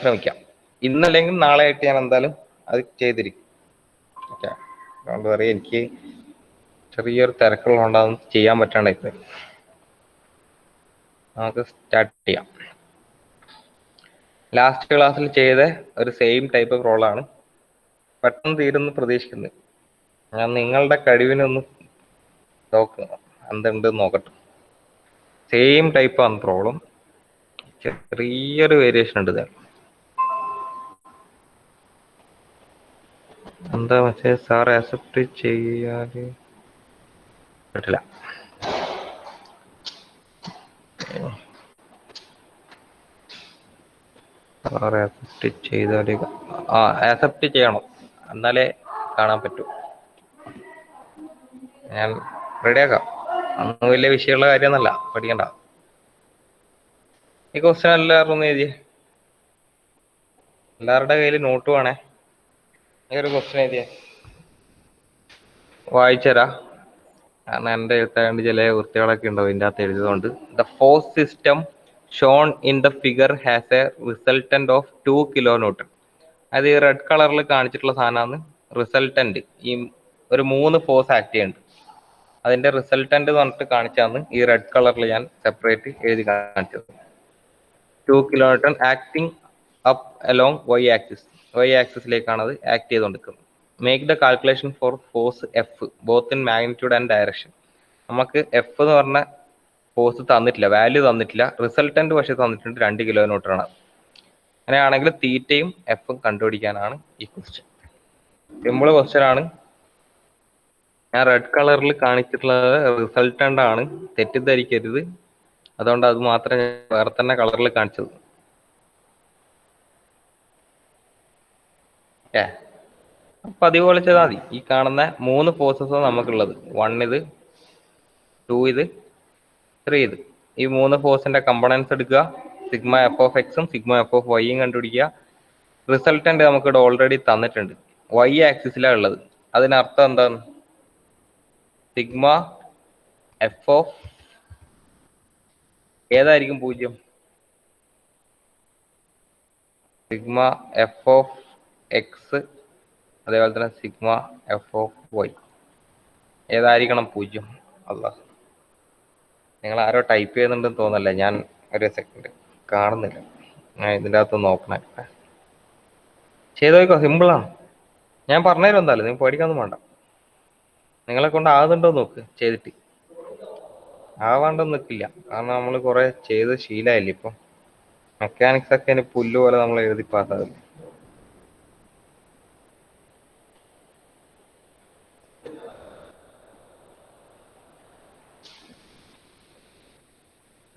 ശ്രമിക്കാം. ഇന്നല്ലെങ്കിൽ നാളെ ആയിട്ട് ഞാൻ എന്തായാലും അത് ചെയ്തിരിക്കും. ഓക്കെ, അതുകൊണ്ട് പറയാം, എനിക്ക് ചെറിയൊരു തിരക്കുള്ളതുകൊണ്ടാണ് ചെയ്യാൻ പറ്റാണ്ടായിപ്പോയി. നമുക്ക് സ്റ്റാർട്ട് ചെയ്യാം. ലാസ്റ്റ് ക്ലാസ്സിൽ ചെയ്ത ഒരു സെയിം ടൈപ്പ് റോളാണ്. പെട്ടെന്ന് തീരുന്നു പ്രതീക്ഷിക്കുന്നത്. ഞാൻ നിങ്ങളുടെ കഴിവിനൊന്ന് നോക്കുക, എന്തുണ്ട് നോക്കട്ടെ. സെയിം ടൈപ്പാണ് പ്രോബ്ലം, ചെറിയൊരു വേരിയേഷൻ ഉണ്ട് ഇതാണ്. എന്താ മെസ്സേജ് സാർ ആക്സെപ്റ്റ് ചെയ്യാതെ പറ്റില്ല. സാർ ആക്സെപ്റ്റ് ചെയ്താലേ ആക്സെപ്റ്റ് ചെയ്യണം, എന്നാലേ കാണാൻ പറ്റൂ. ഞാൻ റെഡിയാക്കാം, അന്ന് വലിയ വിഷയമുള്ള കാര്യമൊന്നുമല്ല, പഠിക്കണ്ട. ഈ ക്വസ്റ്റ്യൻ എല്ലാവരും ഒന്ന് എഴുതിയേ. എല്ലാവരുടെ കയ്യിൽ നോട്ട് വേണേ. ഈ ഒരു ക്വസ്റ്റ്യൻ എഴുതിയേ, വായിച്ചുതരാ. കാരണം എൻ്റെ എഴുത്താണ്ട് ചില വൃത്തികളൊക്കെ ഉണ്ടാവും ഇതിൻ്റെ അകത്ത് എഴുതിയതുകൊണ്ട്. The force system shown in the figure has a resultant of 2 kN. അത് ഈ റെഡ് കളറിൽ കാണിച്ചിട്ടുള്ള സാധനമാണ് റിസൾട്ടന്റ്. ഈ ഒരു 3 ഫോഴ്സ് ആക്ട് ചെയ്യുന്നുണ്ട്, അതിന്റെ റിസൾട്ടന്റ് എന്ന് പറഞ്ഞിട്ട് കാണിച്ചാണ് ഈ റെഡ് കളറിൽ ഞാൻ സെപ്പറേറ്റ് എഴുതി കാണിച്ചത്. 2 kN acting up along Y axis. Y ആക്സിസിലേക്കാണ് അത് ആക്ട് ചെയ്തുകൊണ്ടിരിക്കുന്നത്. Make the calculation for force F both in magnitude and direction. നമുക്ക് എഫ് എന്ന് പറഞ്ഞ ഫോഴ്സ് തന്നിട്ടില്ല, വാല്യൂ തന്നിട്ടില്ല. റിസൾട്ടന്റ് പക്ഷെ തന്നിട്ടുണ്ട് 2 kN. അങ്ങനെയാണെങ്കിൽ തീറ്റയും എഫും കണ്ടുപിടിക്കാനാണ് ഈ ക്വസ്റ്റ്യൻ. സിമ്പിൾ ക്വസ്റ്റ്യൻ ആണ്. ഞാൻ റെഡ് കളറിൽ കാണിച്ചിട്ടുള്ളത് റിസൾട്ടന്റ് ആണ്, തെറ്റിദ്ധരിക്കരുത്. അതുകൊണ്ട് അത് മാത്രം വേറെ തന്നെ കളറിൽ കാണിച്ചത്. അപ്പൊ അതുപോലെ ചെയ്താൽ മതി. ഈ കാണുന്ന 3 ഫോഴ്സസ് നമുക്കുള്ളത്, 1 ഇത്, 2 ഇത്, 3 ഇത്. ഈ 3 ഫോഴ്സിന്റെ കമ്പണൻസ് എടുക്കുക, സിഗ്മ എഫ് ഓഫ് എക്സും സിഗ്മ എഫ് ഓഫ് വൈയും കണ്ടുപിടിക്കുക. റിസൾട്ടന്റ് നമുക്കിവിടെ ഓൾറെഡി തന്നിട്ടുണ്ട്, വൈ ആക്സിസിലാണ് ഉള്ളത്. അതിനർത്ഥം എന്താണ്? സിഗ്മ എഫ് ഓഫ് ഏതായിരിക്കും 0? സിഗ്മ എഫ് ഓഫ് എക്സ്, അതേപോലെ തന്നെ സിഗ്മ എഫ് ഓഫ് വൈ ഏതായിരിക്കണം? 0. അല്ല, നിങ്ങൾ ആരോ ടൈപ്പ് ചെയ്യുന്നുണ്ടെന്ന് തോന്നല്ലേ? ഞാൻ ഒരു സെക്കൻഡ് കാണുന്നില്ല, ഞാൻ ഇതിൻ്റെ അകത്ത് നോക്കണേ. ചെയ്ത് നോക്കോ, സിമ്പിളാണ്. ഞാൻ പറഞ്ഞുതരും എന്തായാലും, നിങ്ങൾ പേടിക്കാനൊന്നും വേണ്ട. നിങ്ങളെ കൊണ്ട് ആകുന്നുണ്ടോ നോക്ക് ചെയ്തിട്ട്. ആവാണ്ടൊന്നും നിൽക്കില്ല, കാരണം നമ്മൾ കുറെ ചെയ്ത് ശീലമായില്ലേ. ഇപ്പം മെക്കാനിക്സ് ഒക്കെ ഇനി പുല്ല് പോലെ നമ്മൾ എഴുതി പാസ്സാകില്ല.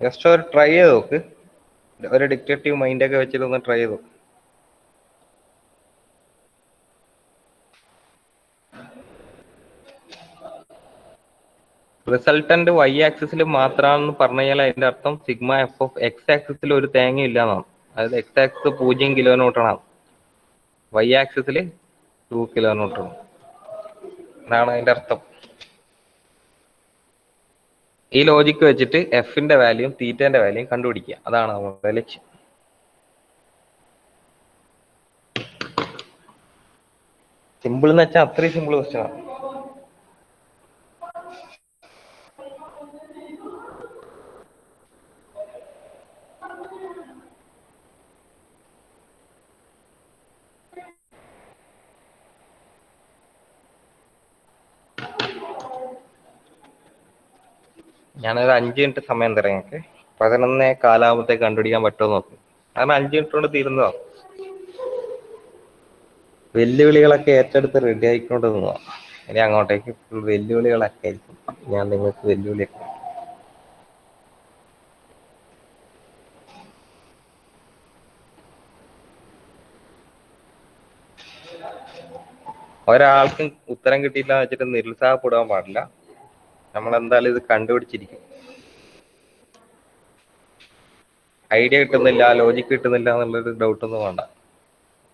ജസ്റ്റ് ഒരു ട്രൈ ചെയ്ത് നോക്ക്, ഒരു ഡിക്റ്റേറ്റീവ് മൈൻഡൊക്കെ വെച്ചിട്ട് ഒന്ന് ട്രൈ ചെയ്ത് നോക്ക്. റിസൾട്ടന്റ് വൈ ആക്സിസിൽ മാത്രമാണെന്ന് പറഞ്ഞു കഴിഞ്ഞാൽ അതിന്റെ അർത്ഥം സിഗ്മ എഫ് ഓഫ് എക്സ് ആക്സിസിൽ ഒരു തേങ്ങ ഇല്ലാന്നാണ്. അതായത് എക്സ് ആക്സിസ് 0 kN, വൈ ആക്സിസിൽ 2 kN എന്നാണ് അതിന്റെ അർത്ഥം. ഈ ലോജിക്ക് വെച്ചിട്ട് എഫിന്റെ വാല്യൂയും തീറ്റന്റെ വാല്യൂയും കണ്ടുപിടിക്കുക, അതാണ് നമ്മുടെ ലക്ഷ്യം. സിമ്പിൾ എന്ന് വെച്ചാൽ അത്രയും സിമ്പിൾ ക്വസ്റ്റ്യൻ ആണ്. ഞാനൊരു 5 മിനിറ്റ് സമയം തരാം ഞങ്ങൾക്ക്. 11:15 കണ്ടുപിടിക്കാൻ പറ്റുമോ നോക്കും, കാരണം 5 മിനിറ്റ് കൊണ്ട് തീരുന്നതാണ്. വെല്ലുവിളികളൊക്കെ ഏറ്റെടുത്ത് റെഡി ആയിക്കൊണ്ട് നിന്നോ. ഇനി അങ്ങോട്ടേക്ക് ഫുൾ വെല്ലുവിളികളൊക്കെ ആയിരിക്കും. ഞാൻ നിങ്ങൾക്ക് വെല്ലുവിളിയൊക്കെ. ഒരാൾക്കും ഉത്തരം കിട്ടിയില്ല എന്ന് വെച്ചിട്ട് നിരുത്സാഹപ്പെടാൻ പാടില്ല. നമ്മൾ എന്തായാലും ഇത് കണ്ടുപിടിച്ചിരിക്കും. ഐഡിയ കിട്ടുന്നില്ല, ലോജിക്ക് കിട്ടുന്നില്ല എന്നുള്ളൊരു ഡൗട്ടൊന്നും വേണ്ട.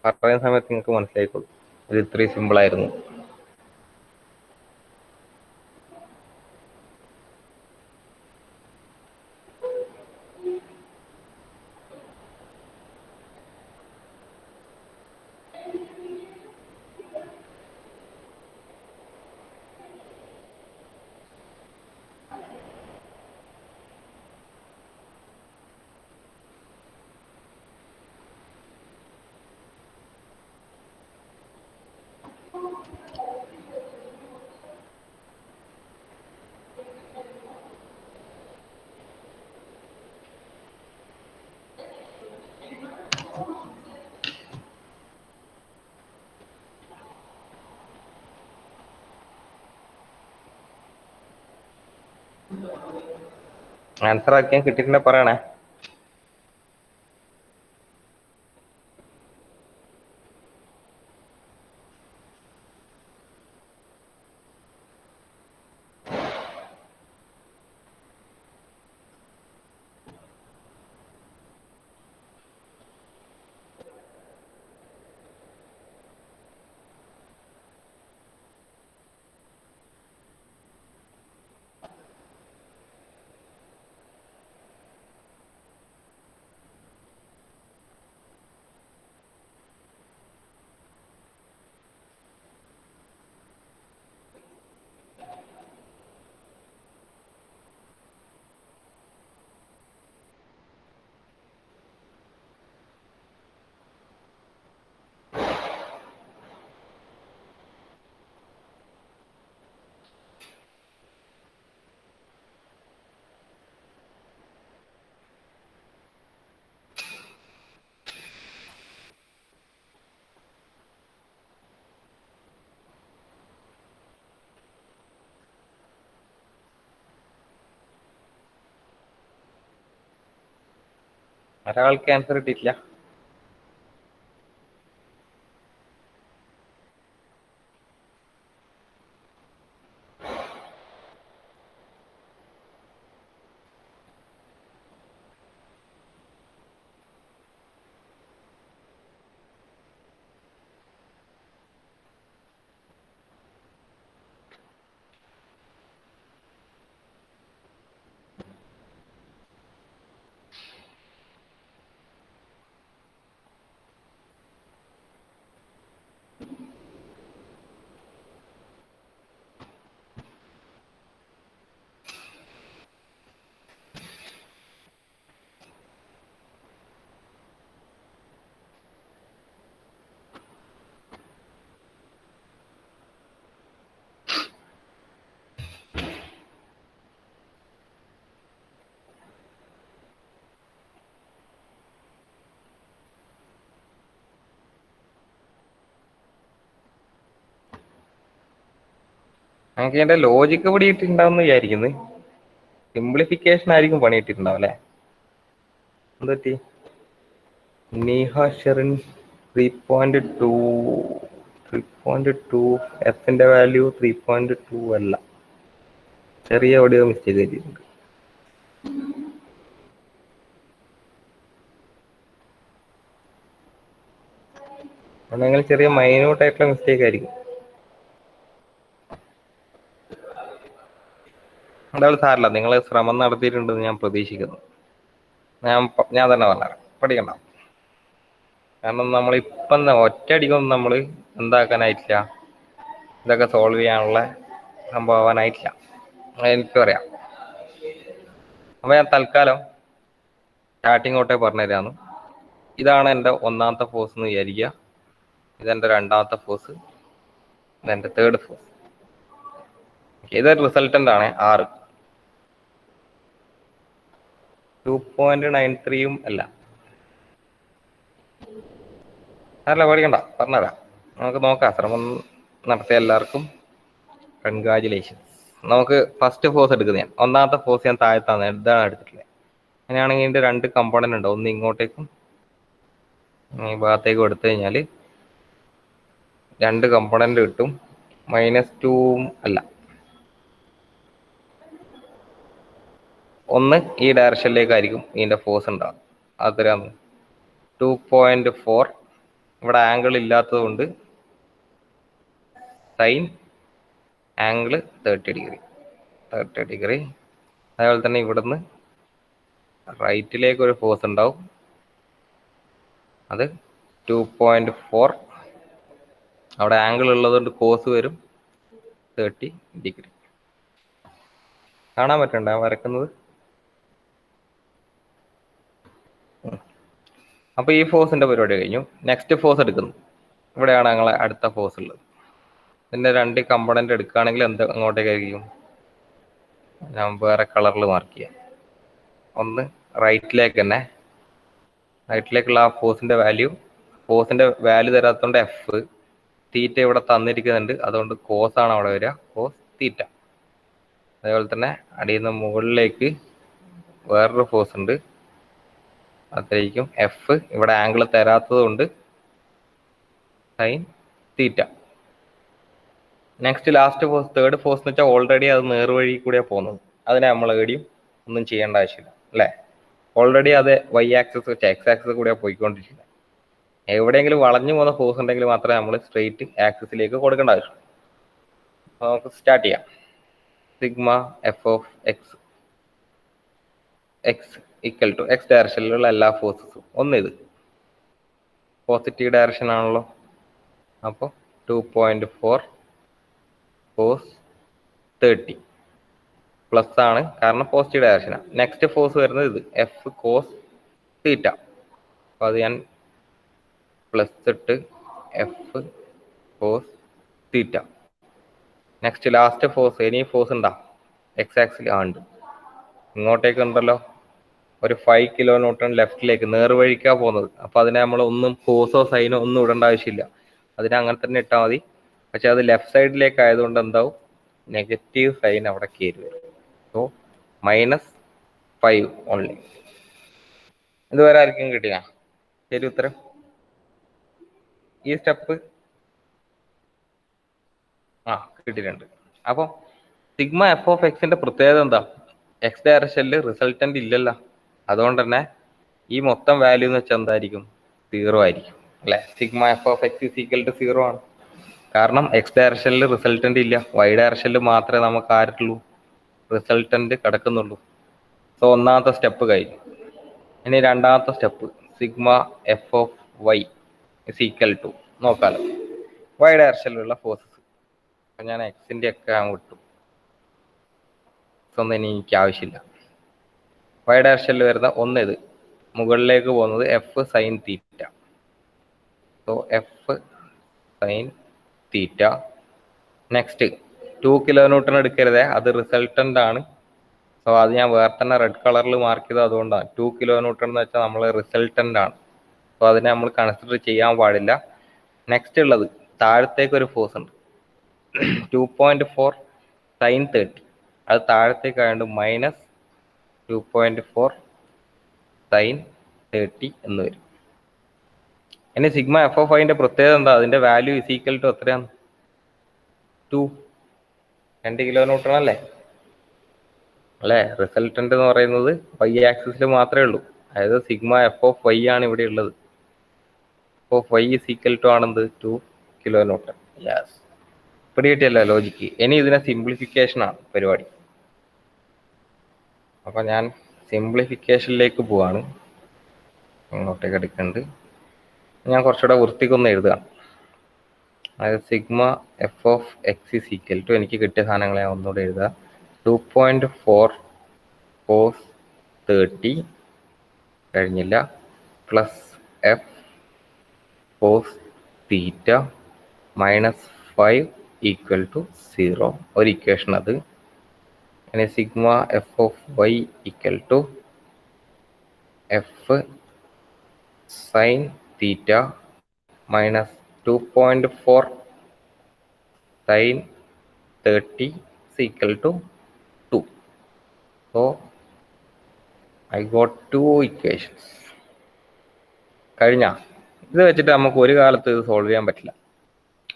പറയുന്ന സമയത്ത് നിങ്ങൾക്ക് മനസ്സിലായിക്കോളൂ ഇത് ഇത്രയും സിമ്പിൾ ആയിരുന്നു. ആൻസർ ആക്കിയാൽ കിട്ടിയിട്ടുണ്ടെ പറയണേ. ഒരാൾക്ക് ആൻസർ കിട്ടിയിട്ടില്ല. നമുക്ക് ഇതിന്റെ ലോജിക്ക് പിടിയിട്ടുണ്ടാവും വിചാരിക്കുന്നു. സിംപ്ലിഫിക്കേഷൻ ആയിരിക്കും പണിയിട്ടിട്ടുണ്ടാവും അല്ലെ. എന്തെറ്റി നീഹ ഷെറിൻ 3.2 3.2 എഫിന്റെ വാല്യൂ 3.2 അല്ല, ചെറിയ എവിടെയോ മിസ്റ്റേക്ക് ചെയ്തിട്ടുണ്ട്. അല്ലെങ്കിൽ ചെറിയ മൈന്യൂട്ട് ആയിട്ടുള്ള മിസ്റ്റേക്ക് ആയിരിക്കും. എന്തായാലും സാരല്ല, നിങ്ങൾ ശ്രമം നടത്തിയിട്ടുണ്ടെന്ന് ഞാൻ പ്രതീക്ഷിക്കുന്നു. ഞാൻ തന്നെ പറഞ്ഞുതരാം, പഠിക്കണ്ട. കാരണം നമ്മളിപ്പം ഒറ്റയടിക്കൊന്നും നമ്മൾ എന്താക്കാനായിട്ടില്ല, ഇതൊക്കെ സോൾവ് ചെയ്യാനുള്ള സംഭവമാവാനായിട്ടില്ല, എനിക്കും അറിയാം. അപ്പൊ ഞാൻ തൽക്കാലം സ്റ്റാർട്ടിങ് തൊട്ടേ പറഞ്ഞുതരാന്ന്. ഇതാണ് എൻ്റെ ഒന്നാമത്തെ ഫോഴ്സ് എന്ന് വിചാരിക്കുക, ഇതെൻ്റെ രണ്ടാമത്തെ ഫോഴ്സ്, ഇതെൻ്റെ തേർഡ് ഫോഴ്സ്. ഇതൊരു റിസൾട്ടൻ്റ് ആണ് 6. 2.93 അല്ല. അല്ല പേടിക്കണ്ട, പറഞ്ഞുതരാം. നമുക്ക് നോക്കാം. ശ്രമം നടത്തിയ എല്ലാവർക്കും കൺഗ്രാജുലേഷൻസ്. നമുക്ക് ഫസ്റ്റ് ഫോഴ്സ് എടുക്കുന്നത്, ഞാൻ ഒന്നാമത്തെ ഫോഴ്സ് ഞാൻ താഴത്താണ്, ഇതാണ് എടുത്തിട്ടുള്ളത്. അങ്ങനെയാണെങ്കിൽ ഇതിൻ്റെ 2 കമ്പോണൻ്റ് ഉണ്ടാവും. ഒന്ന് ഇങ്ങോട്ടേക്കും ഈ ഭാഗത്തേക്കും എടുത്തു കഴിഞ്ഞാൽ 2 കമ്പോണൻ്റ് കിട്ടും. -2 അല്ല, ഒന്ന് ഈ ഡയറക്ഷനിലേക്കായിരിക്കും ഇതിൻ്റെ ഫോഴ്സ് ഉണ്ടാകും. അത്രയാണ് 2.4. ഇവിടെ ആംഗിൾ ഇല്ലാത്തത് കൊണ്ട് സൈൻ ആംഗിൾ 30 ഡിഗ്രി. അതേപോലെ തന്നെ ഇവിടുന്ന് റൈറ്റിലേക്ക് ഒരു ഫോഴ്സ് ഉണ്ടാവും, അത് 2.4. അവിടെ ആംഗിൾ ഉള്ളത് കൊണ്ട് കോസ് വരും 30 ഡിഗ്രി. കാണാൻ പറ്റണ്ട വരക്കുന്നത്? അപ്പൊ ഈ ഫോഴ്സിന്റെ പരിപാടി കഴിഞ്ഞു. നെക്സ്റ്റ് ഫോഴ്സ് എടുക്കുന്നു. ഇവിടെയാണ് ഞങ്ങളെ അടുത്ത ഫോഴ്സ് ഉള്ളത്. ഇതിന്റെ 2 കമ്പോണന്റ് എടുക്കുകയാണെങ്കിൽ എന്ത് അങ്ങോട്ടേക്കായിരിക്കും? ഞാൻ വേറെ കളറിൽ മാർക്ക് ചെയ്യാം. ഒന്ന് റൈറ്റിലേക്ക് തന്നെ, റൈറ്റിലേക്കുള്ള ആ ഫോഴ്സിന്റെ വാല്യൂ തരാത്തതുകൊണ്ട് എഫ്. തീറ്റ ഇവിടെ തന്നിരിക്കുന്നുണ്ട്, അതുകൊണ്ട് കോസ് ആണ് അവിടെ വരിക, കോസ് തീറ്റ. അതേപോലെ തന്നെ അടിയിൽ നിന്ന് മുകളിലേക്ക് വേറൊരു ഫോഴ്സ് ഉണ്ട്, അതായിരിക്കും എഫ്. ഇവിടെ ആംഗിൾ തരാത്തത് കൊണ്ട് sign theta. Next last force, third force എന്ന് വെച്ചാൽ ഓൾറെഡി അത് നേർവഴി കൂടിയാണ് പോകുന്നത്. അതിനെ നമ്മൾ എവിടെയും ഒന്നും ചെയ്യേണ്ട ആവശ്യമില്ല അല്ലേ. ഓൾറെഡി അത് വൈ ആക്സിസ് എക്സ് ആക്സിസ് കൂടിയാണ് പോയിക്കൊണ്ടിരിക്കുന്നത്. എവിടെയെങ്കിലും വളഞ്ഞു പോകുന്ന ഫോഴ്സ് ഉണ്ടെങ്കിൽ മാത്രമേ നമ്മൾ സ്ട്രെയിറ്റ് ആക്സിസിലേക്ക് കൊടുക്കേണ്ട ആവശ്യം. നമുക്ക് സ്റ്റാർട്ട് ചെയ്യാം. Sigma F of X X equal to X ഡയറക്ഷനിലുള്ള എല്ലാ ഫോഴ്സസും. ഇത് പോസിറ്റീവ് ഡയറക്ഷൻ ആണല്ലോ, അപ്പോൾ 2.4 കോസ് 30 പ്ലസ് ആണ്, കാരണം പോസിറ്റീവ് ഡയറക്ഷനാണ്. നെക്സ്റ്റ് ഫോഴ്സ് വരുന്നത് ഇത് എഫ് കോസ് തീറ്റ. അപ്പോൾ അത് ഞാൻ പ്ലസ് ഇട്ട് F cos theta. Next last force, ഇനി ഫോഴ്സ് ഉണ്ടാ എക്സ് ആക്സിൽ ഉണ്ട്, ഇങ്ങോട്ടേക്ക് ഉണ്ടല്ലോ ഒരു 5 കിലോ ന്യൂട്ടൺ ലെഫ്റ്റിലേക്ക് നേർവഴിക്കാ പോകുന്നത്. അപ്പോൾ അതിനെ നമ്മൾ ഒന്നും കോസോ സൈനോ ഒന്നും ഇടേണ്ട ആവശ്യമില്ല, അതിനെ അങ്ങനെ തന്നെ ഇട്ടാൽ മതി. പക്ഷെ അത് ലെഫ്റ്റ് സൈഡിലേക്ക് ആയതുകൊണ്ട് എന്താവും, നെഗറ്റീവ് സൈൻ അവിടെ കയറി വരും. So -5 only. ഇതുവരെ ആർക്കും കിട്ടിയ ശരി ഉത്തരം? ഈ സ്റ്റെപ്പ് കിട്ടിയിട്ടുണ്ട്. അപ്പോൾ സിഗ്മ എഫ് ഓഫ് എക്സിന്റെ പ്രത്യേകത എന്താ? എക്സ് ഡയറക്ഷനിൽ റിസൾട്ടന്റ് ഇല്ലല്ലോ, അതുകൊണ്ട് തന്നെ ഈ മൊത്തം വാല്യൂ എന്ന് വെച്ചാൽ എന്തായിരിക്കും? 0 ആയിരിക്കും അല്ലെ. Sigma F of X is equal to 0 ആണ്, കാരണം എക്സ് ഡയറക്ഷനിൽ റിസൾട്ടന്റ് ഇല്ല, വൈ ഡയറക്ഷനിൽ മാത്രമേ നമുക്ക് ആരുള്ളൂ റിസൾട്ടന്റ് കിടക്കുന്നുള്ളൂ. സോ ഒന്നാമത്തെ സ്റ്റെപ്പ് കഴിഞ്ഞു. ഇനി രണ്ടാമത്തെ step, sigma F of Y is equal to നോക്കാലോ വൈ ഡയറക്ഷനിലുള്ള ഫോഴ്സസ്. അപ്പം ഞാൻ എക്സിൻ്റെ ഒക്കെ വിട്ടു, ഒന്നും ഇനി എനിക്ക് ആവശ്യമില്ല. വൈ ഡയറക്ഷനിൽ വരുന്ന ഇത് മുകളിലേക്ക് പോകുന്നത് F sine theta. So F sine theta. Next 2 kilo newton എടുക്കരുതേ, അത് റിസൾട്ടന്റ് ആണ്. സോ അത് ഞാൻ വേറെ തന്നെ റെഡ് കളറിൽ മാർക്ക് ചെയ്തത് അതുകൊണ്ടാണ്. 2 കിലോ ന്യൂട്ടൺ എന്ന് വെച്ചാൽ നമ്മൾ റിസൾട്ടന്റ് ആണ്, സോ അതിനെ നമ്മൾ കൺസിഡർ ചെയ്യാൻ പാടില്ല. നെക്സ്റ്റ് ഉള്ളത് താഴത്തേക്ക് ഒരു ഫോഴ്സ് ഉണ്ട് 2.4 സൈൻ 30, അത് താഴത്തേക്ക് ആയതുകൊണ്ട് -2.4 സൈൻ 30 എന്ന് വരും. ഇനി സിഗ്മ എഫ് ഓഫ് ഐന്റെ പ്രത്യേകത എന്താ? അതിന്റെ വാല്യൂ ഇസ് ഈക്വൽ ടു എത്രയാണ്? 2 കിലോ ന്യൂട്ടൺ അല്ലേ. റിസൾട്ടന്റ് എന്ന് പറയുന്നത് വൈ ആക്സിസിൽ മാത്രമേ ഉള്ളൂ, അതായത് സിഗ്മ എഫ് ഓഫ് വൈ ആണ് ഇവിടെ ഉള്ളത്. Of Y is equal to ആണെന്ത്? 2 കിലോ ന്യൂട്ടൺ. യെസ്, പിടികിട്ടിയല്ലോ ലോജിക്ക്. ഇനി ഇതിനെ സിംപ്ലിഫിക്കേഷൻ ആണ് പരിപാടി. അപ്പൊ ഞാൻ സിംപ്ലിഫിക്കേഷനിലേക്ക് പോവാണ്. ഇങ്ങോട്ടേക്ക് എടുക്കുന്നുണ്ട്, ഞാൻ കുറച്ചുകൂടെ വൃത്തിക്കൊന്ന് എഴുതുകയാണ്. അതായത് sigma F of X is equal to, എനിക്ക് കിട്ടിയ സാധനങ്ങളെ ഞാൻ ഒന്നുകൂടെ എഴുതുക. 2.4 കോസ് 30 കഴിഞ്ഞില്ല, plus F cos theta -5 equal to 0. ഒരു ഇക്വേഷൻ അത്. ഇനി sigma F of Y equal to F sine theta -2.4 sine 30 equal to 2. So I got 2 equations. കഴിഞ്ഞ ഇത് വെച്ചിട്ട് നമുക്ക് ഒരു കാലത്ത് ഇത് സോൾവ് ചെയ്യാൻ പറ്റില്ല,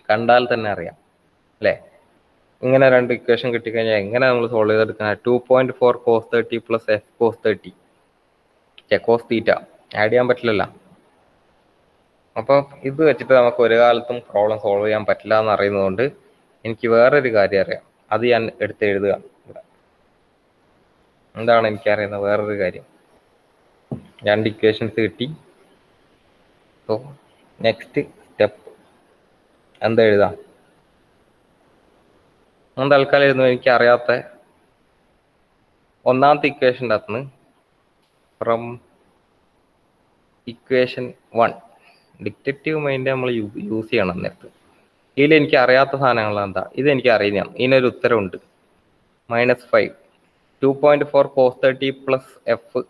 കണ്ടാൽ തന്നെ അറിയാം അല്ലേ. ഇങ്ങനെ 2 ഇക്വേഷൻ കിട്ടിക്കഴിഞ്ഞാൽ എങ്ങനെ നമ്മൾ സോൾവ് ചെയ്തെടുക്കാൻ? 2.4 cos 30 plus F cos 30 cos theta add ചെയ്യാൻ പറ്റില്ലല്ലോ. അപ്പോൾ ഇത് വെച്ചിട്ട് നമുക്ക് ഒരു കാലത്തും പ്രോബ്ലം സോൾവ് ചെയ്യാൻ പറ്റില്ല എന്ന് അറിയുന്നതുകൊണ്ട് എനിക്ക് വേറൊരു കാര്യം അറിയാം, അത് ഞാൻ എടുത്ത് എഴുതുക ഇവിടെ. എന്താണ് എനിക്കറിയുന്ന വേറൊരു കാര്യം? 2 ഇക്വേഷൻസ് കിട്ടി. സോ നെക്സ്റ്റ് സ്റ്റെപ്പ് എന്താ എഴുതാം? തൽക്കാലം എഴുതുന്നു. എനിക്ക് അറിയാത്ത ഒന്നാമത്തെ ഇക്വേഷൻ്റെ അകത്തുനിന്ന് ഫ്രം ഇക്വേഷൻ 1, ഡിക്റ്റേറ്റീവ് മൈൻഡ് നമ്മൾ യൂസ് ചെയ്യണം നേരത്തെ. ഇതിൽ എനിക്ക് അറിയാത്ത സാധനങ്ങൾ എന്താ? ഇത് എനിക്ക് അറിയുന്നതാണ്. ഇതിനൊരു ഉത്തരവുണ്ട്, -5. 2.4 കോസ് 30 പ്ലസ് എഫ്,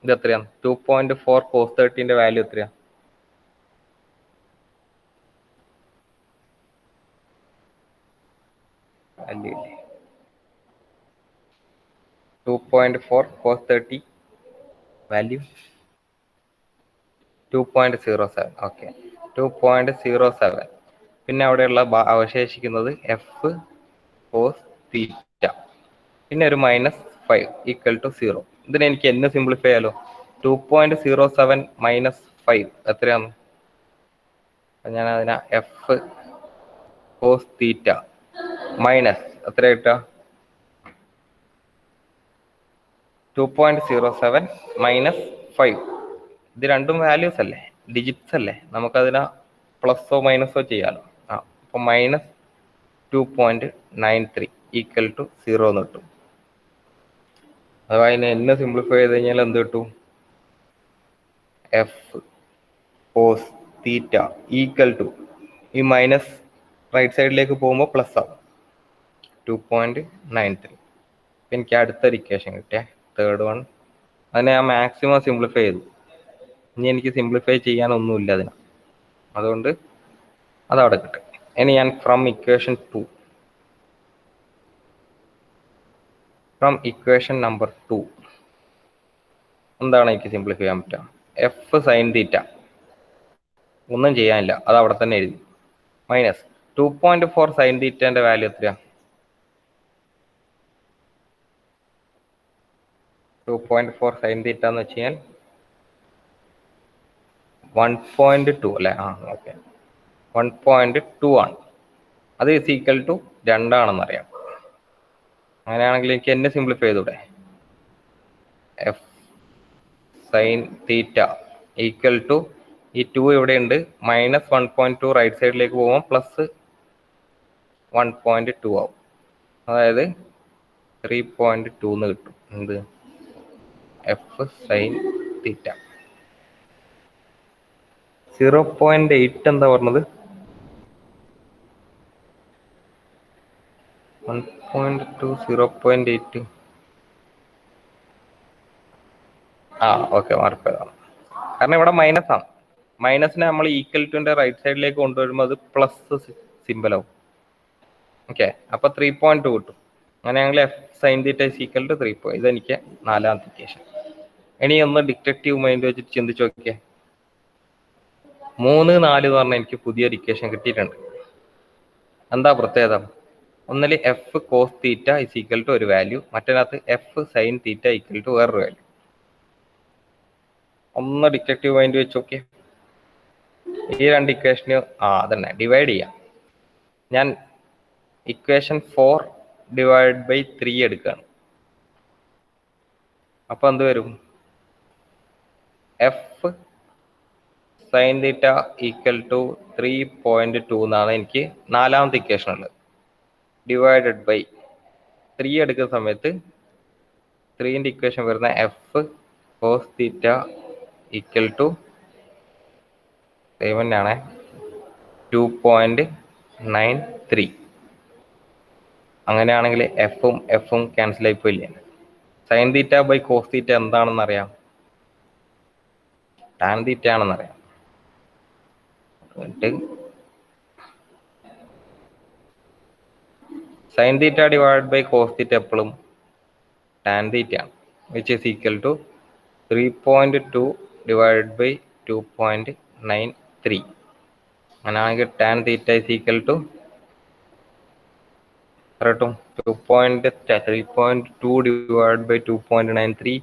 ഇത് എത്രയാണ്? 2.4 കോസ് 30ന്റെ വാല്യൂ എത്രയാണ്? 2.4 cos 30 വാല്യൂ 2.07. ഓക്കെ, 2.07. പിന്നെ അവിടെയുള്ള അവശേഷിക്കുന്നത് എഫ് കോസ് തീറ്റ, പിന്നെ ഒരു -5 ഈക്വൽ ടു 0. ഇതിനെ എനിക്ക് എന്ന് സിംപ്ലിഫൈ ചെയ്യാലോ? 2.07 -5 എത്രയാണ്? ഞാൻ അതിനെ എഫ് കോസ് തീറ്റ മൈനസ് എത്ര കിട്ടുക? 2.07 -5. ഇത് രണ്ടും വാല്യൂസ് അല്ലേ, ഡിജിറ്റ്സ് അല്ലേ, നമുക്കതിനെ പ്ലസോ മൈനസോ ചെയ്യാലോ. അപ്പൊ -2.93 ഈക്വൽ ടു 0 എന്ന് കിട്ടും. അഥവാ അതിനെ എന്ന് സിംപ്ലിഫൈ ചെയ്ത് കഴിഞ്ഞാൽ എന്ത് കിട്ടും? F cos theta equal to, ഈ മൈനസ് റൈറ്റ് സൈഡിലേക്ക് പോകുമ്പോൾ പ്ലസ് ആവും, 2.93. എനിക്ക് അടുത്തൊരു ഇക്വേഷൻ കിട്ടിയ തേർഡ് വൺ. അതിനെ ഞാൻ മാക്സിമം സിംപ്ലിഫൈ ചെയ്തു. ഇനി എനിക്ക് സിംപ്ലിഫൈ ചെയ്യാനൊന്നുമില്ല അതിന്, അതുകൊണ്ട് അതവിടെ കിട്ടും. ഇനി ഞാൻ ഫ്രം ഇക്വേഷൻ നമ്പർ 2 എന്താണ് എനിക്ക് സിംപ്ലിഫൈ ചെയ്യാൻ പറ്റുക? എഫ് സൈൻ തീറ്റ ഒന്നും ചെയ്യാനില്ല, അത് അവിടെ തന്നെ എഴുതി, മൈനസ് 2.4 സൈൻ തീറ്റന്റെ വാല്യൂ എത്രയാ? 2.4 സൈൻ തീറ്റ എന്ന് വെച്ച് കഴിഞ്ഞാൽ 1.2 അല്ലേ? ഓക്കെ, 1.2 ആണ്. അത് ഈക്വൽ ടു 2 ആണെന്നറിയാം. അങ്ങനെയാണെങ്കിൽ എനിക്ക് എന്നെ സിംപ്ലിഫൈ ചെയ്തൂടെ? F sine theta equal to, ഈ 2 ഇവിടെ ഉണ്ട്, -1.2 റൈറ്റ് സൈഡിലേക്ക് പോകുമ്പോൾ പ്ലസ് 1.2 ആവും, അതായത് 3.2 എന്ന് കിട്ടും. എന്ത്? എഫ് സൈൻ തീറ്റ. 0.8 എന്താ പറഞ്ഞത്? 1.2 0.8. ഓക്കെ, മാറിപ്പോയതാണ്. കാരണം ഇവിടെ മൈനസ് ആണ്. മൈനസിനെ നമ്മൾ ഈക്വൽ ടുന്റെ റൈറ്റ് സൈഡിലേക്ക് കൊണ്ടുവരുമ്പോൾ അത് പ്ലസ് സിമ്പിൾ ആവും. ഓക്കെ, അപ്പൊ 3.2 കിട്ടും. അങ്ങനെയാണെങ്കിൽ F sine theta is equal to 3. ഇതെനിക്ക് നാലാമത്തെ ഇക്വേഷൻ. ഇനി ഒന്ന് ഡിറ്റക്റ്റീവ് മൈൻഡ് വെച്ചിട്ട് ചിന്തിച്ച് നോക്കിയേ. 3, 4 എന്ന് പറഞ്ഞാൽ എനിക്ക് പുതിയൊരു ഇക്വേഷൻ കിട്ടിയിട്ടുണ്ട്. എന്താ പ്രത്യേകത? ഒന്നിൽ F cos theta is equal to ഒരു വാല്യൂ, മറ്റൊരു F sine theta equal to വേറൊരു വാല്യൂ. ഒന്ന് ഡിറ്റക്റ്റീവ് മൈൻഡ് വെച്ച് നോക്കിയേ. ഈ രണ്ട് ഇക്വേഷന് അതന്നെ ഡിവൈഡ് ചെയ്യാം. ഞാൻ ഇക്വേഷൻ 4 ഡിവൈഡ് ബൈ 3 എടുക്കുകയാണ്. അപ്പൊ എന്ത് വരും? F sine theta equal to 3.2 എന്നാണ് എനിക്ക് നാലാമത്തെ ഇക്വേഷൻ ഉള്ളത്. ഡിവൈഡഡ് ബൈ 3 എടുക്കുന്ന സമയത്ത് 3ന്റെ ഇക്വേഷൻ വരുന്ന F cos theta equal to ആണ് 2.93. അങ്ങനെയാണെങ്കിൽ എഫും ക്യാൻസൽ ആയി പോയില്ലേ? Sine theta by cos theta എന്താണെന്ന് അറിയാം? ടാൻ തീറ്റ ആണെന്നറിയാം. Sine theta divide by cos theta എപ്പോഴും ടാൻ തീറ്റ ആണ്, which is equal to 3.2 divide by 2.93. അങ്ങനെയാണെങ്കിൽ tan theta is equal to 3.2 divide by 2.93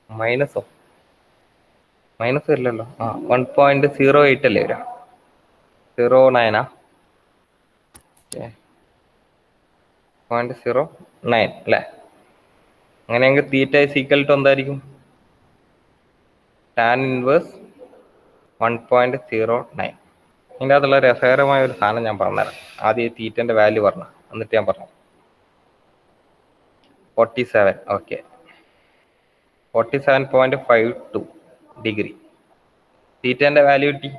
minus വരില്ലല്ലോ. 1.08 അല്ലേ വരാം? 09 0.09 അല്ലേ? അങ്ങനെയെങ്കിൽ തീറ്റ ഇസ് ഈക്വൽ ടു എന്തായിരിക്കും? Tan inverse 1.09. ഇതിൻ്റെ അകത്തുള്ള രസകരമായ ഒരു സാധനം ഞാൻ പറഞ്ഞുതരാം. ആദ്യം തീറ്റന്റെ വാല്യൂ പറഞ്ഞു, എന്നിട്ട് ഞാൻ പറഞ്ഞു. 47. ഓക്കെ, 47.52 ഡിഗ്രി തീറ്റന്റെ വാല്യൂ കിട്ടി.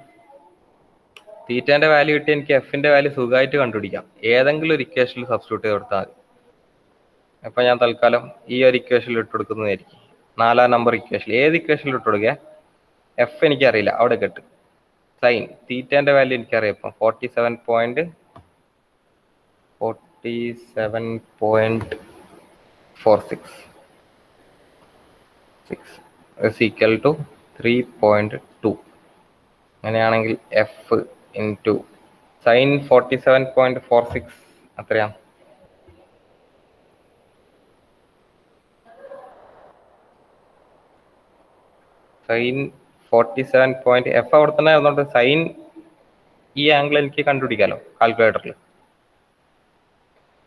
എനിക്ക് എഫിന്റെ വാല്യൂ സുഖമായിട്ട് കണ്ടുപിടിക്കാം. ഏതെങ്കിലും ഒരു ഇക്വേഷനിൽ സബ്സ്റ്റിറ്റ്യൂട്ട് ചെയ്ത് കൊടുത്താൽ മതി. അപ്പൊ ഞാൻ തൽക്കാലം ഈ ഒരു ഇക്വേഷനിൽ ഇട്ട് കൊടുക്കുന്നതായിരിക്കും. 4ാം നമ്പർ ഇക്വേഷൻ, ഏത് ഇക്വേഷനിൽ ഇട്ട് കൊടുക്കുക? എഫ് എനിക്കറിയില്ല, അവിടെ കെട്ട്. സൈൻ തീറ്റന്റെ വാല്യൂ എനിക്കറിയാം. ഇപ്പം 47.46. is equal to 3.2. അങ്ങനെയാണെങ്കിൽ എഫ് ഇൻറ്റു സൈൻ 47.46 അത്രയാണ്. സൈൻ 47 എഫ് അവിടെ തന്നെ ആയതുകൊണ്ട് സൈൻ ഈ ആംഗിൾ എനിക്ക് കണ്ടുപിടിക്കാമല്ലോ കാൽക്കുലേറ്ററിൽ.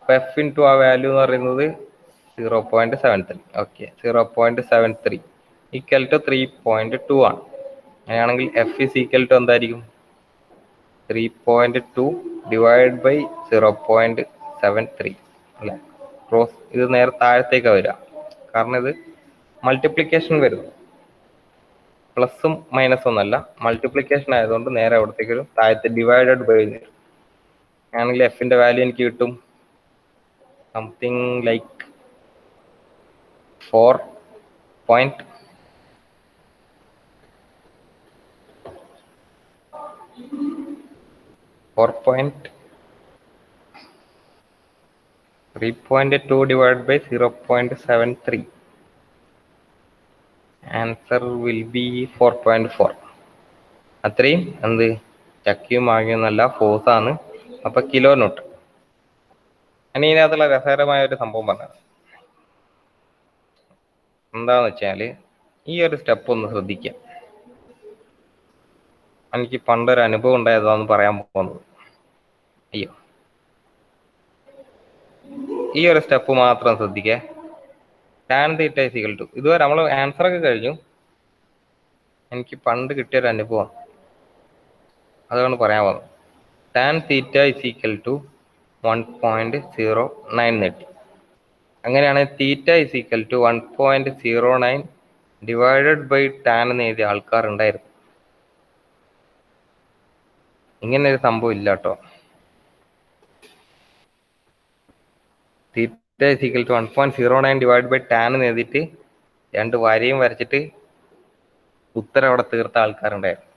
അപ്പോൾ എഫ് ഇൻറ്റു ആ വാല്യൂ എന്ന് പറയുന്നത് 0.73. ഓക്കെ, 0.73 ഈക്വൽ ടു 3.2 ആണ്. അങ്ങനെയാണെങ്കിൽ എഫ് ഇസ് ഈക്വൽ ടു എന്തായിരിക്കും? 3.2 ഡിവൈഡ് ബൈ 0.73 അല്ലേ? ക്രോസ് ഇത് നേരെ താഴത്തേക്കാണ് വരിക, കാരണം ഇത് മൾട്ടിപ്ലിക്കേഷൻ വരുന്നു. പ്ലസും മൈനസും ഒന്നല്ല, മൾട്ടിപ്ലിക്കേഷൻ ആയതുകൊണ്ട് നേരെ അവിടത്തേക്ക് ഒരു താഴത്തെ ഡിവൈഡഡ് ബൈ ആണെങ്കിൽ എഫിന്റെ വാല്യൂ എനിക്ക് കിട്ടും something like 3.2 divided by 0.73. Answer will be 4.4. അത്രയും എന്ത് ചക്കിയും മാങ്ങിയൊന്നല്ല, ഫോഴ്സ് ആണ്. അപ്പൊ കിലോ ന്യൂട്ടൺ. ഇനി ഇതിനകത്തുള്ള രസകരമായ ഒരു സംഭവം പറഞ്ഞത് എന്താന്ന് വെച്ചാല് ഈ ഒരു സ്റ്റെപ്പ് ഒന്ന് ശ്രദ്ധിക്കുക. എനിക്ക് പണ്ടൊരു അനുഭവം ഉണ്ടായതാന്ന് പറയാൻ പോകുന്നത്. അയ്യോ, ഈ ഒരു സ്റ്റെപ്പ് മാത്രം ശ്രദ്ധിക്കേ. Tan theta is equal to, ഇതുവരെ നമ്മൾ ആൻസർ ഒക്കെ കഴിഞ്ഞു. എനിക്ക് പണ്ട് കിട്ടിയൊരു അനുഭവം, അതുകൊണ്ട് പറയാൻ പോകുന്നത്. Tan theta is equal to 1.09 നേടി. അങ്ങനെയാണെങ്കിൽ theta is equal to 1.09 divided by tan എന്ന് എഴുതിയ ആൾക്കാരുണ്ടായിരുന്നു. ഇങ്ങനെ ഒരു സംഭവം ഇല്ല കേട്ടോ. Theta is equal to 1.09 divide by tan എന്ന് എഴുതിയിട്ട് 2 വരയും വരച്ചിട്ട് ഉത്തരം അവിടെ തീർത്ത ആൾക്കാരുണ്ടായിരുന്നു.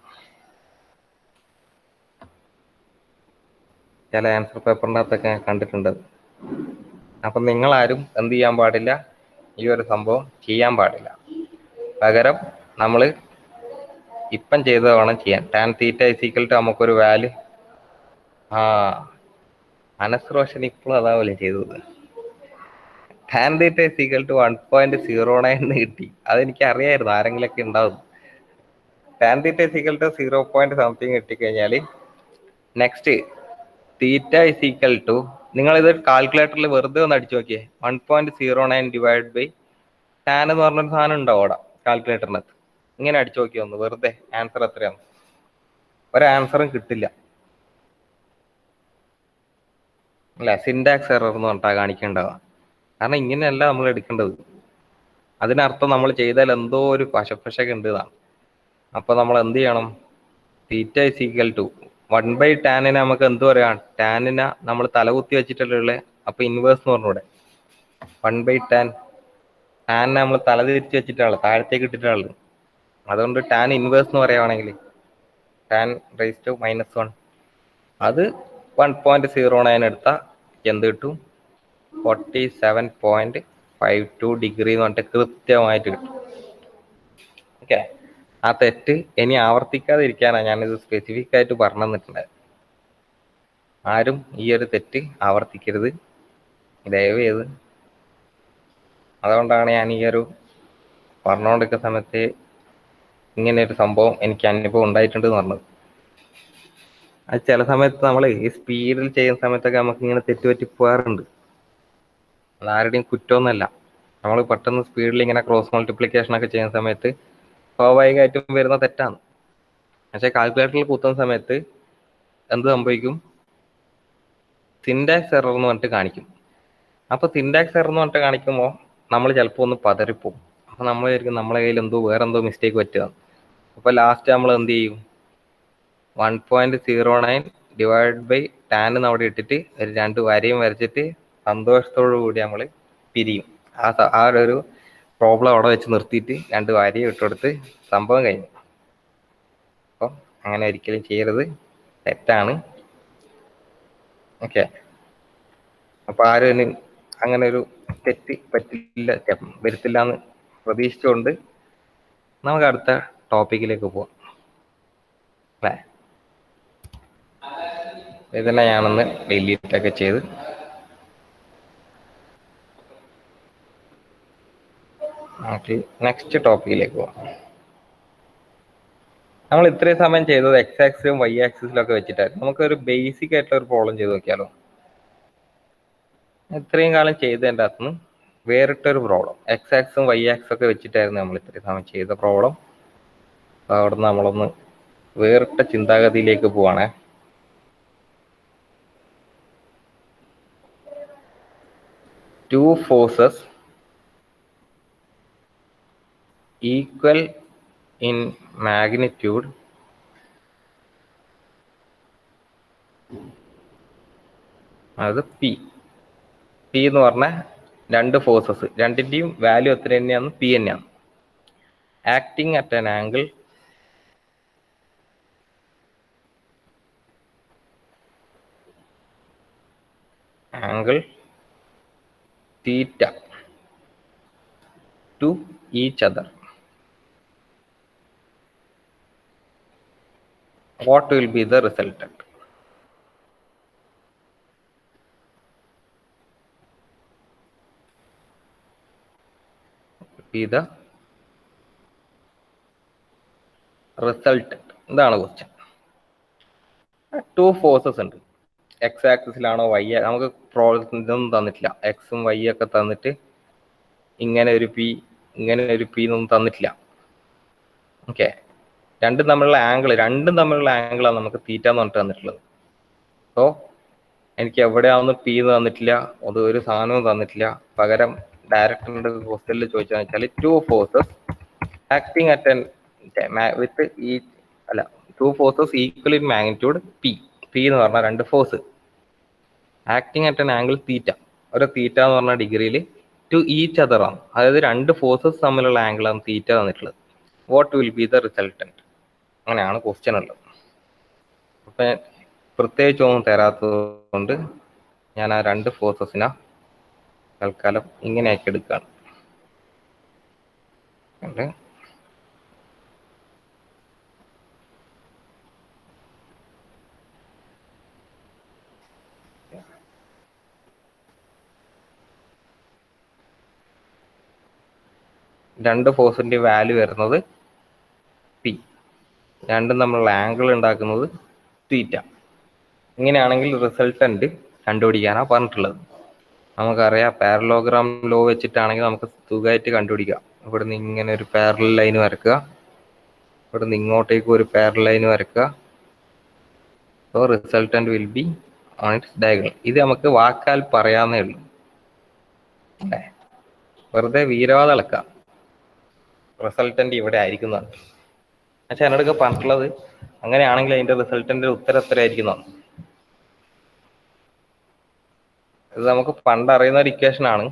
ചില ആൻസർ പേപ്പറിൻ്റെ അകത്തൊക്കെ ഞാൻ കണ്ടിട്ടുണ്ട്. അപ്പം നിങ്ങളാരും എന്ത് ചെയ്യാൻ പാടില്ല, ഈ ഒരു സംഭവം ചെയ്യാൻ പാടില്ല. പകരം നമ്മൾ ഇപ്പം ചെയ്തത് വേണം ചെയ്യാൻ. Tan theta is equal to നമുക്കൊരു വാല്യൂ, അനസ്രോഷൻ ഇപ്പോഴും അതാവല്ലേ ചെയ്തത്. Tan theta is equal to 1.09 എന്ന് കിട്ടി. അതെനിക്ക് അറിയായിരുന്നു ആരെങ്കിലൊക്കെ ഉണ്ടാവും. Tan theta is equal to 0.something കിട്ടിക്കഴിഞ്ഞാൽ next theta is equal to, നിങ്ങളിത് കാൽക്കുലേറ്ററിൽ വെറുതെ ഒന്ന് അടിച്ചു നോക്കിയേ. 1.09 ഡിവൈഡ് ബൈ ടാൻ എന്ന് പറഞ്ഞൊരു സാധനം ഉണ്ടാവും അവിടെ കാൽക്കുലേറ്ററിനകത്ത്. ഇങ്ങനെ അടിച്ചു നോക്കി ഒന്ന് വെറുതെ ആൻസർ എത്രയാണ്. ഒരു ആൻസറും കിട്ടില്ല അല്ല, സിൻടാക്സ് എറർ എന്ന് പറഞ്ഞിട്ടാണ് കാണിക്കേണ്ടത്. കാരണം ഇങ്ങനെയല്ല നമ്മൾ എടുക്കേണ്ടത്. അതിനർത്ഥം നമ്മൾ ചെയ്താൽ എന്തോ ഒരു പശപ്പശൊക്കെ ഉണ്ട് എന്നാണ്. അപ്പൊ നമ്മൾ എന്ത് ചെയ്യണം? തീറ്റ ഇസ് ഈക്വൽ ടു 1 ടാനിനെ നമുക്ക് എന്ത് പറയാം? ടാനിനെ നമ്മൾ തലകുത്തി വെച്ചിട്ടുള്ള, അപ്പൊ ഇൻവേഴ്സ് എന്ന് പറഞ്ഞൂടെ. 1 ടാൻ, ടാനിനെ നമ്മൾ തല തിരിച്ച് വെച്ചിട്ടാണ്, താഴത്തേക്ക് ഇട്ടിട്ടാണ്. അതുകൊണ്ട് ടാൻ ഇൻവേഴ്സ് എന്ന് പറയുവാണെങ്കിൽ ടാൻ റൈസ് ടു -1, അത് 1.09 എടുത്താൽ എന്ത് കിട്ടും? 47.52 ഡിഗ്രി എന്ന് പറഞ്ഞിട്ട് കൃത്യമായിട്ട് കിട്ടും. ഓക്കെ, ആ തെറ്റ് ഇനി ആവർത്തിക്കാതിരിക്കാനാണ് ഞാനിത് സ്പെസിഫിക് ആയിട്ട് പറഞ്ഞു തന്നിട്ടുണ്ടായത്. ആരും ഈ ഒരു തെറ്റ് ആവർത്തിക്കരുത് ദയവ് ചെയ്ത്. അതുകൊണ്ടാണ് ഞാൻ ഈ ഒരു പറഞ്ഞുകൊണ്ടിരിക്കുന്ന സമയത്ത് ഇങ്ങനെ ഒരു സംഭവം എനിക്ക് അനുഭവം ഉണ്ടായിട്ടുണ്ട് എന്ന് പറഞ്ഞത്. അത് ചില സമയത്ത് നമ്മൾ ഈ സ്പീഡിൽ ചെയ്യുന്ന സമയത്തൊക്കെ നമുക്ക് ഇങ്ങനെ തെറ്റുപറ്റി പോകാറുണ്ട്. അതാരുടെയും കുറ്റമൊന്നുമല്ല. നമ്മൾ പെട്ടെന്ന് സ്പീഡിൽ ഇങ്ങനെ ക്രോസ് മൾട്ടിപ്ലിക്കേഷൻ ഒക്കെ ചെയ്യുന്ന സമയത്ത് സ്വാഭാവികമായിട്ടും വരുന്ന തെറ്റാണ്. പക്ഷെ കാൽക്കുലേറ്ററിൽ കുത്തുന്ന സമയത്ത് എന്ത് സംഭവിക്കും? സിൻടാക്സ് എറർ എന്ന് പറഞ്ഞിട്ട് കാണിക്കും. അപ്പൊ സിൻടാക്സ് എറർ എന്ന് പറഞ്ഞിട്ട് കാണിക്കുമ്പോൾ നമ്മൾ ചിലപ്പോൾ ഒന്ന് പതറിപ്പോവും. അപ്പൊ നമ്മൾ വിചാരിക്കും നമ്മളെ കയ്യിൽ വേറെന്തോ മിസ്റ്റേക്ക് പറ്റുക. അപ്പൊ ലാസ്റ്റ് നമ്മൾ എന്ത് ചെയ്യും? 1.09 ഡിവൈഡ് ബൈ ടാൻ അവിടെ ഇട്ടിട്ട് ഒരു 2 വരയും വരച്ചിട്ട് സന്തോഷത്തോടു കൂടി നമ്മൾ പിരിയും. ആ ഒരു പ്രോബ്ലം അവിടെ വെച്ച് നിർത്തിയിട്ട് 2 വരയും ഇട്ടുകൊടുത്ത് സംഭവം കഴിഞ്ഞു. അപ്പം അങ്ങനെ ഒരിക്കലും ചെയ്യരുത്, തെറ്റാണ്. ഓക്കെ, അപ്പൊ ആരും അങ്ങനെ ഒരു തെറ്റ് വരുത്തില്ല എന്ന് പ്രതീക്ഷിച്ചുകൊണ്ട് നമുക്ക് അടുത്ത ടോപ്പിക്കിലേക്ക് പോവാം അല്ലേ. ഇതെല്ലാം ഞാനൊന്ന് ഡിലീറ്റ് ഒക്കെ ചെയ്ത് നമുക്ക് നെക്സ്റ്റ് ടോപ്പിക്കിലേക്ക് പോവാം. നമ്മൾ ഇത്രയും സമയം ചെയ്തത് എക്സ് ആക്സിലും വൈ ആക്സിസിലും ഒക്കെ വെച്ചിട്ടായിരുന്നു. നമുക്കൊരു ബേസിക് ആയിട്ടുള്ള ഒരു പ്രോബ്ലം ചെയ്ത് നോക്കിയാലോ. ഇത്രയും കാലം ചെയ്തതിൻ്റെ അകത്തുനിന്ന് വേറിട്ടൊരു പ്രോബ്ലം, എക്സ് ആക്സും വൈ ആക്സും ഒക്കെ വെച്ചിട്ടായിരുന്നു നമ്മൾ ഇത്രയും സമയം ചെയ്ത പ്രോബ്ലം. അവിടെ നിന്ന് നമ്മളൊന്ന് വേറിട്ട ചിന്താഗതിയിലേക്ക് പോവാണേ. Two forces equal in magnitude അത് പി എന്ന് പറഞ്ഞാൽ രണ്ട് ഫോഴ്സസ്, രണ്ടിൻ്റെയും വാല്യൂ എത്ര തന്നെയാണ്? പി തന്നെയാണ്. Acting at an angle theta to each other. What will be the resultant? Be the resultant. ഇതാണ് ക്വസ്റ്റ്യൻ. ടു ഫോഴ്സസ് ഉണ്ട്. എക്സ് ആക്സിസിലാണോ വൈ, നമുക്ക് ഇതൊന്നും തന്നിട്ടില്ല. എക്സും വൈ ഒക്കെ തന്നിട്ട് ഇങ്ങനെ ഒരു പി എന്നൊന്നും തന്നിട്ടില്ല. ഓക്കെ, രണ്ടും തമ്മിലുള്ള ആംഗിളാണ് നമുക്ക് തീറ്റ എന്ന് പറഞ്ഞിട്ട് തന്നിട്ടുള്ളത്. സോ എനിക്ക് എവിടെയാവുന്ന പി എന്ന് തന്നിട്ടില്ല, അത് ഒരു സാധനവും തന്നിട്ടില്ല. പകരം ഡയറക്റ്റ് ക്വസ്റ്റ്യനിൽ ചോദിച്ചാൽ വെച്ചാൽ to forces acting at with to forces equal in magnitude P എന്ന് പറഞ്ഞാൽ രണ്ട് force acting at an angle theta, ഒരു തീറ്റ എന്ന് പറഞ്ഞ ഡിഗ്രിയിൽ ടു ഈച്ച് അതർ ആണ്. അതായത് രണ്ട് ഫോഴ്സസ് തമ്മിലുള്ള ആംഗിളാണ് തീറ്റ തന്നിട്ടുള്ളത്. What will be the resultant? അങ്ങനെയാണ് ക്വസ്റ്റ്യൻ ഉള്ളത്. അപ്പം പ്രത്യേകിച്ചൊന്നും തരാത്തത് കൊണ്ട് ഞാൻ ആ രണ്ട് ഫോഴ്സസിനെ തൽക്കാലം ഇങ്ങനെയാക്കി എടുക്കുകയാണ്. രണ്ട് ഫോഴ്സിന്റെ വാല്യൂ വരുന്നത് പി, രണ്ടും തമ്മിലുള്ള ആംഗിൾ ഉണ്ടാക്കുന്നത് തീറ്റ. ഇങ്ങനെയാണെങ്കിൽ റിസൾട്ടന്റ് കണ്ടുപിടിക്കാനാണ് പറഞ്ഞിട്ടുള്ളത്. നമുക്കറിയാം പാരലോഗ്രാം ലോ വെച്ചിട്ടാണെങ്കിൽ നമുക്ക് സുഖമായിട്ട് കണ്ടുപിടിക്കാം. ഇവിടുന്ന് ഇങ്ങനെ ഒരു പാരലൽ ലൈൻ വരക്കുക, ഇവിടുന്ന് ഇങ്ങോട്ടേക്ക് ഒരു പാരലൽ ലൈൻ വരക്കുക. So resultant will be on its diagonal. ഇത് നമുക്ക് വാക്കാൽ പറയാന്നേ ഉള്ളൂ, അല്ലേ? വെറുതെ വീരവാദം ഇളക്കാം. റിസൾട്ടന്റ് ഇവിടെ ആയിരിക്കുന്നതാണ്. പക്ഷെ എന്നോടൊക്കെ പറഞ്ഞിട്ടുള്ളത് അങ്ങനെയാണെങ്കിൽ അതിന്റെ റിസൾട്ടന്റെ ഉത്തരം എത്ര ആയിരിക്കുന്നതാണ്. ഇത് നമുക്ക് പണ്ട് അറിയുന്ന ഒരു ഇക്വേഷൻ ആണ്,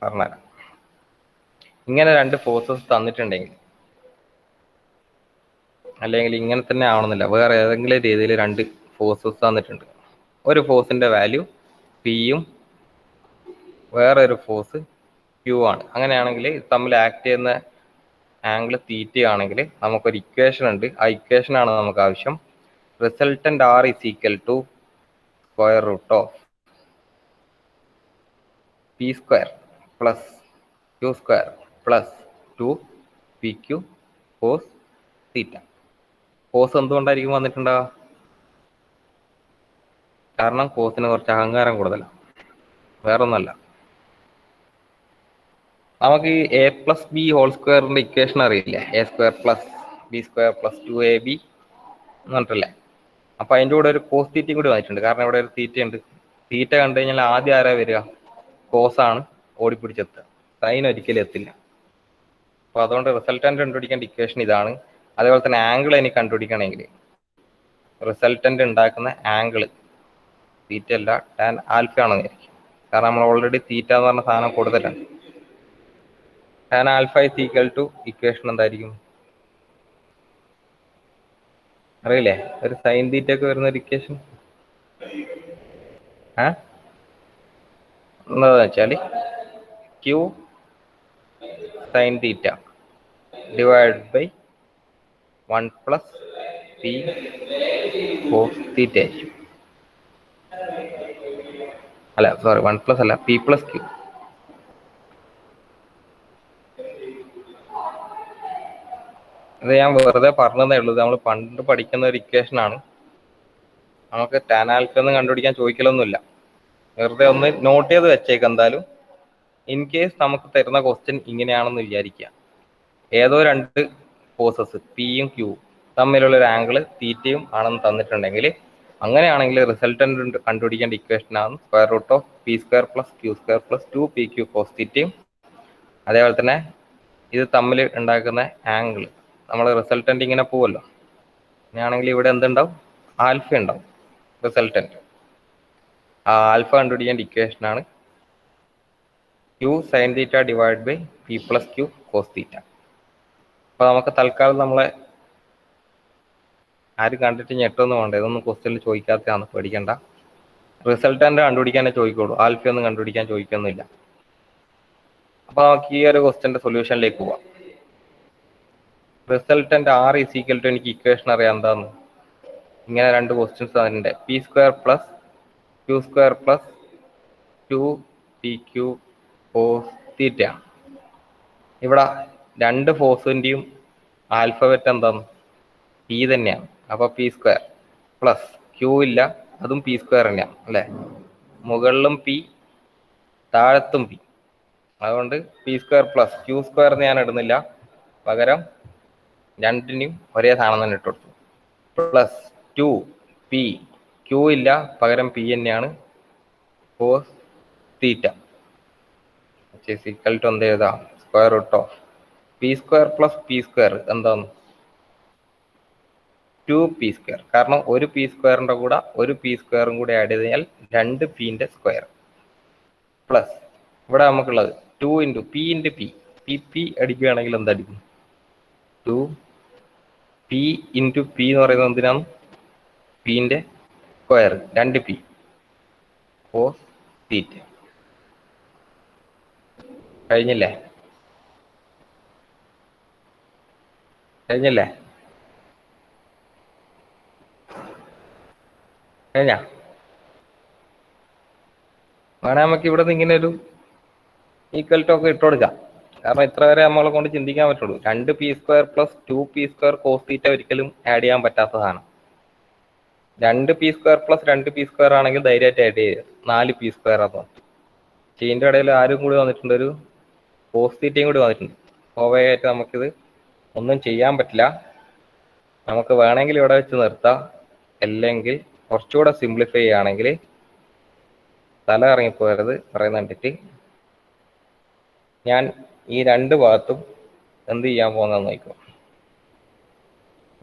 പറഞ്ഞുതരാം. ഇങ്ങനെ രണ്ട് ഫോഴ്സസ് തന്നിട്ടുണ്ടെങ്കിൽ, അല്ലെങ്കിൽ ഇങ്ങനെ തന്നെ ആവണമെന്നില്ല, വേറെ ഏതെങ്കിലും രീതിയിൽ രണ്ട് ഫോഴ്സസ് തന്നിട്ടുണ്ട്. ഒരു ഫോഴ്സിന്റെ വാല്യൂ പിയും വേറെ ഒരു ഫോഴ്സ് ക്യൂ ആണ്. അങ്ങനെയാണെങ്കിൽ തമ്മിൽ ആക്ട് ചെയ്യുന്ന ആംഗിൾ തീറ്റ ആണെങ്കിൽ നമുക്കൊരു ഇക്വേഷൻ ഉണ്ട്. ആ ഇക്വേഷൻ ആണ് നമുക്ക് ആവശ്യം. Resultant R is equal to square root of P square plus Q square plus 2pq cos theta. Cos എന്തുകൊണ്ടായിരിക്കും വന്നിട്ടുണ്ടാവുക? കാരണം കോസിന് കുറച്ച് അഹങ്കാരം കൂടുതലാണ്, വേറൊന്നല്ല. നമുക്ക് ഈ എ പ്ലസ് ബി ഹോൾ സ്ക്വയറിന്റെ ഇക്വേഷൻ അറിയില്ലേ? A square plus B square plus 2ab എന്ന് പറഞ്ഞിട്ടല്ലേ? അപ്പൊ അതിൻ്റെ കൂടെ ഒരു കോസ് തീറ്റയും കൂടി വന്നിട്ടുണ്ട്. കാരണം ഇവിടെ ഒരു തീറ്റ ഉണ്ട്. തീറ്റ കണ്ടു കഴിഞ്ഞാൽ ആദ്യം ആരാ വരിക? കോസാണ് ഓടിപ്പിടിച്ചെത്തുക, സൈൻ ഒരിക്കലും എത്തില്ല. അപ്പൊ അതുകൊണ്ട് റിസൾട്ടന്റ് കണ്ടുപിടിക്കേണ്ട ഇക്വേഷൻ ഇതാണ്. അതേപോലെ തന്നെ ആംഗിൾ എനിക്ക് കണ്ടുപിടിക്കണമെങ്കിൽ റിസൾട്ടന്റ് ഉണ്ടാക്കുന്ന ആംഗിൾ തീറ്റ അല്ല ടാൻ ആൽഫ ആണെന്ന് വിചാരിക്കും. കാരണം നമ്മൾ ഓൾറെഡി തീറ്റ എന്ന് പറഞ്ഞ സാധനം കൊടുത്തിട്ടുണ്ട്. Tan alpha is equal to equation എന്തായിരിക്കും അറിയില്ലേ? ഒരു സൈൻ തീറ്റ ഒക്കെ വരുന്ന ഒരു ഇക്വേഷൻ എന്താന്ന് വെച്ചാൽ Q sine theta divide by 1 plus P cos theta ആയിരിക്കും. അല്ല സോറി 1 പ്ലസ് അല്ല, പി പ്ലസ് ക്യൂ. ഇത് ഞാൻ വെറുതെ പറഞ്ഞതേ ഉള്ളൂ. നമ്മൾ പണ്ട് പഠിക്കുന്ന ഒരു ഇക്വേഷൻ ആണ്. നമുക്ക് ടാൻ ആൽഫ ഒന്നും കണ്ടുപിടിക്കാൻ ചോദിക്കലൊന്നുമില്ല. വെറുതെ ഒന്ന് നോട്ട് ചെയ്ത് വെച്ചേക്ക്. എന്തായാലും ഇൻ കേസ് നമുക്ക് തരുന്ന ക്വസ്റ്റ്യൻ ഇങ്ങനെയാണെന്ന് വിചാരിക്കുക. ഏതോ രണ്ട് ഫോഴ്സസ് പിയും ക്യൂവും തമ്മിലുള്ള ഒരു ആംഗിള് തീറ്റയും ആണെന്ന് തന്നിട്ടുണ്ടെങ്കിൽ, അങ്ങനെയാണെങ്കിൽ റിസൾട്ടന്റ് കണ്ടുപിടിക്കേണ്ട ഇക്വേഷൻ ആണ് square root of P square plus Q square plus 2pq cos തീറ്റയും. അതേപോലെ തന്നെ ഇത് തമ്മിൽ ഉണ്ടാക്കുന്ന ആംഗിൾ നമ്മൾ റിസൾട്ടന്റ് ഇങ്ങനെ പോവല്ലോ. അങ്ങനെയാണെങ്കിൽ ഇവിടെ എന്തുണ്ടാവും? ആൽഫ ഉണ്ടാവും റിസൾട്ടന്റ്. ആ ആൽഫ കണ്ടുപിടിക്കേണ്ട ഇക്വേഷൻ ആണ് Q sine theta divide by P plus Q cos theta. അപ്പൊ നമുക്ക് തൽക്കാലം നമ്മളെ ആരും കണ്ടിട്ട് ഞെട്ടൊന്നും വേണ്ട. ഇതൊന്നും ക്വസ്റ്റ്യനിൽ ചോദിക്കാത്തതാണ്, പേടിക്കണ്ട. റിസൾട്ടന്റ് കണ്ടുപിടിക്കാനേ ചോദിക്കുള്ളൂ, ആൽഫ ഒന്നും കണ്ടുപിടിക്കാൻ ചോദിക്കൊന്നുമില്ല. അപ്പൊ നമുക്ക് ഈ ഒരു ക്വസ്റ്റ്യന്റെ സൊല്യൂഷനിലേക്ക് പോവാം. Resultant R is equal to, എനിക്ക് ഇക്വേഷൻ അറിയാം എന്താന്ന്. ഇങ്ങനെ രണ്ട് ക്വസ്റ്റ്യൻസ് അതിൻ്റെ P square plus Q square plus 2pq cos theta. ഇവിടെ രണ്ട് ഫോഴ്സിന്റെയും ആൽഫബറ്റ് എന്താണ്? പി തന്നെയാണ്. അപ്പൊ പി സ്ക്വയർ പ്ലസ് ക്യൂ ഇല്ല, അതും പി സ്ക്വയർ തന്നെയാണ് അല്ലെ. മുകളിലും പി താഴത്തും പി. അതുകൊണ്ട് P square plus Q square ഞാൻ ഇടുന്നില്ല, പകരം രണ്ടിനും ഒരേ സാധനം തന്നെ ഇട്ട് കൊടുത്തു. പ്ലസ് 2p ക്യൂ ഇല്ല, പകരം പി തന്നെയാണ് കോസ് തീറ്റ ഈക്വൽ ടു എന്ത് എഴുതാം? Square root of P square plus P square എന്താണ്? 2p square. കാരണം ഒരു പി സ്ക്വയറിന്റെ കൂടെ ഒരു പി സ്ക്വയറും കൂടെ ആഡ് ചെയ്ത് കഴിഞ്ഞാൽ 2pന്റെ സ്ക്വയർ. പ്ലസ് ഇവിടെ നമുക്കുള്ളത് 2 into P into P. P അടിക്കുകയാണെങ്കിൽ എന്തടിക്കും? 2p ഇൻറ്റു പി എന്ന് പറയുന്നത് എന്തിനാണ്? പിന്റെ സ്ക്വയർ 2p കോസ് തീറ്റ. കഴിഞ്ഞില്ലേ? കഴിഞ്ഞ വേണേ നമുക്ക് ഇവിടെ നിന്ന് ഇങ്ങനെ ഒരു ഈക്വൽ ടു ഒക്കെ ഇട്ട് കൊടുക്കാം. കാരണം ഇത്ര വരെ നമ്മളെ കൊണ്ട് ചിന്തിക്കാൻ പറ്റുള്ളൂ. 2p square plus 2p square cos theta ഒരിക്കലും ആഡ് ചെയ്യാൻ പറ്റാത്തതാണ്. 2p square plus 2p square ആണെങ്കിൽ ധൈര്യമായിട്ട് ആഡ് ചെയ്യുക. 4p സ്ക്വയർ ആകും. ഇതിന്റെ ഇടയിൽ ആരും കൂടി വന്നിട്ടുണ്ട്, ഒരു കോസ് തീറ്റയും കൂടി വന്നിട്ടുണ്ട്. സ്വാഭാവികമായിട്ട് നമുക്കിത് ഒന്നും ചെയ്യാൻ പറ്റില്ല. നമുക്ക് വേണമെങ്കിൽ ഇവിടെ വെച്ച് നിർത്താം, അല്ലെങ്കിൽ കുറച്ചുകൂടെ സിംപ്ലിഫൈ ചെയ്യുകയാണെങ്കിൽ തല ഇറങ്ങിപ്പോയത് പറയുന്ന കണ്ടിട്ട് ഞാൻ ഈ രണ്ട് ഭാഗത്തും എന്ത് ചെയ്യാൻ പോകുന്നതെന്ന് നോക്കും.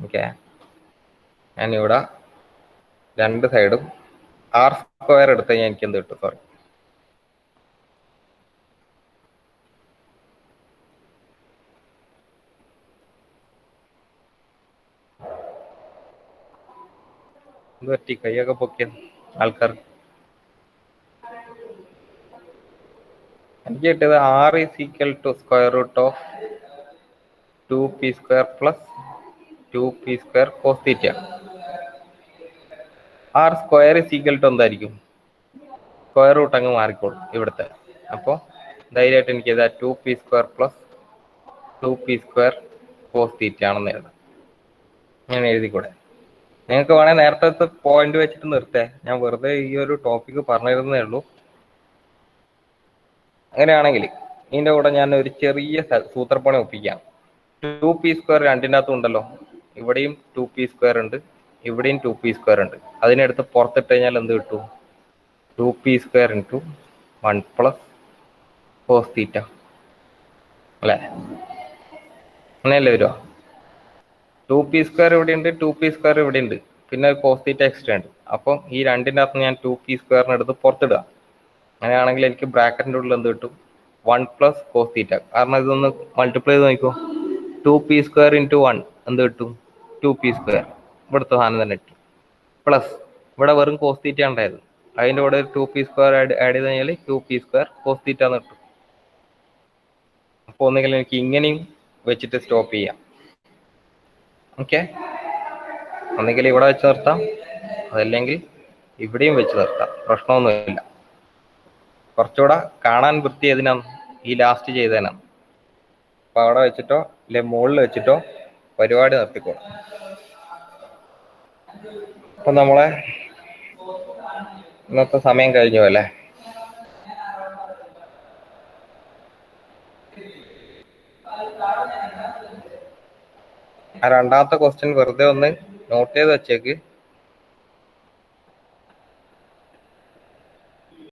ഓക്കെ, ഞാനിവിടെ രണ്ട് സൈഡും ആർ സ്ക്വയർ എടുത്ത് കഴിഞ്ഞാൽ എനിക്ക് എന്ത് കിട്ടും? സോറി, എന്ത് പറ്റി? കൈയൊക്കെ പൊക്കിയ ആൾക്കാർ. എനിക്ക് കിട്ടിയത് R is equal to square root of 2p square plus 2p square cos theta. R square is equal to എന്തായിരിക്കും? സ്ക്വയർ റൂട്ട് അങ്ങ് മാറിക്കോളും ഇവിടുത്തെ. അപ്പോൾ ധൈര്യമായിട്ട് എനിക്ക് ഇതാ 2p square plus 2p square cos theta ആണെന്ന് എഴുതാം. ഞാൻ എഴുതിക്കൂടെ? നിങ്ങൾക്ക് വേണമെങ്കിൽ നേരത്തെ പോയിന്റ് വെച്ചിട്ട് നിർത്തേ. ഞാൻ വെറുതെ ഈ ഒരു ടോപ്പിക്ക് പറഞ്ഞിരുന്നേ ഉള്ളൂ. അങ്ങനെയാണെങ്കിൽ ഇതിന്റെ കൂടെ ഞാൻ ഒരു ചെറിയ സൂത്രപ്പണി ഒപ്പിക്കാം. 2p സ്ക്വയർ രണ്ടിൻ്റെ അകത്തും ഉണ്ടല്ലോ. ഇവിടെയും 2p സ്ക്വയർ ഉണ്ട്, ഇവിടെയും 2p സ്ക്വയർ ഉണ്ട്. അതിനെടുത്ത് പുറത്തിട്ട് കഴിഞ്ഞാൽ എന്ത് കിട്ടും? 2p square into 1 plus cos theta അല്ലേ? അങ്ങനെയല്ലേ വരുമോ? 2p സ്ക്വയർ ഇവിടെ ഉണ്ട്, 2p സ്ക്വയർ ഇവിടെ ഉണ്ട്, പിന്നെ കോസ് തീറ്റ എക്സ്ട്രാ ഉണ്ട്. അപ്പം ഈ രണ്ടിൻ്റെ അകത്ത് ഞാൻ 2p സ്ക്വയറിന് എടുത്ത് പുറത്തിടുക. അങ്ങനെയാണെങ്കിൽ എനിക്ക് ബ്രാക്കറ്റിൻ്റെ ഉള്ളിൽ എന്ത് കിട്ടും? 1 പ്ലസ് കോസ് തീറ്റ. കാരണം ഇതൊന്ന് മൾട്ടിപ്ലൈ ചെയ്ത് നോക്കൂ. 2p സ്ക്വയർ ഇൻറ്റു 1 എന്ത് കിട്ടും? 2p square. ഇവിടുത്തെ സാധനം തന്നെ കിട്ടും. പ്ലസ് ഇവിടെ വെറും കോസ് തീറ്റ ഉണ്ടായത്, അതിൻ്റെ കൂടെ 2p സ്ക്വയർ ആഡ് ചെയ്ത് കഴിഞ്ഞാൽ 2p സ്ക്വയർ കോസ് തീറ്റ എന്ന് കിട്ടും. അപ്പോൾ ഒന്നുകിൽ എനിക്ക് ഇങ്ങനെയും വെച്ചിട്ട് സ്റ്റോപ്പ് ചെയ്യാം. ഓക്കെ, ഒന്നുകിൽ ഇവിടെ വെച്ച് നിർത്താം, അതല്ലെങ്കിൽ ഇവിടെയും വെച്ച് നിർത്താം, പ്രശ്നമൊന്നുമില്ല. കുറച്ചുകൂടെ കാണാൻ വൃത്തി ഏതിനാണ്? ഈ ലാസ്റ്റ് ചെയ്തതിനാണ്. അപ്പൊ അവിടെ വെച്ചിട്ടോ അല്ലെ മുകളിൽ വെച്ചിട്ടോ പരിപാടി നിർത്തിക്കോളും. അപ്പൊ നമ്മളെ ഇന്നത്തെ സമയം കഴിഞ്ഞു അല്ലേ? ആ രണ്ടാമത്തെ ക്വസ്റ്റ്യൻ വെറുതെ ഒന്ന് നോട്ട് ചെയ്ത് വെച്ചേക്ക്.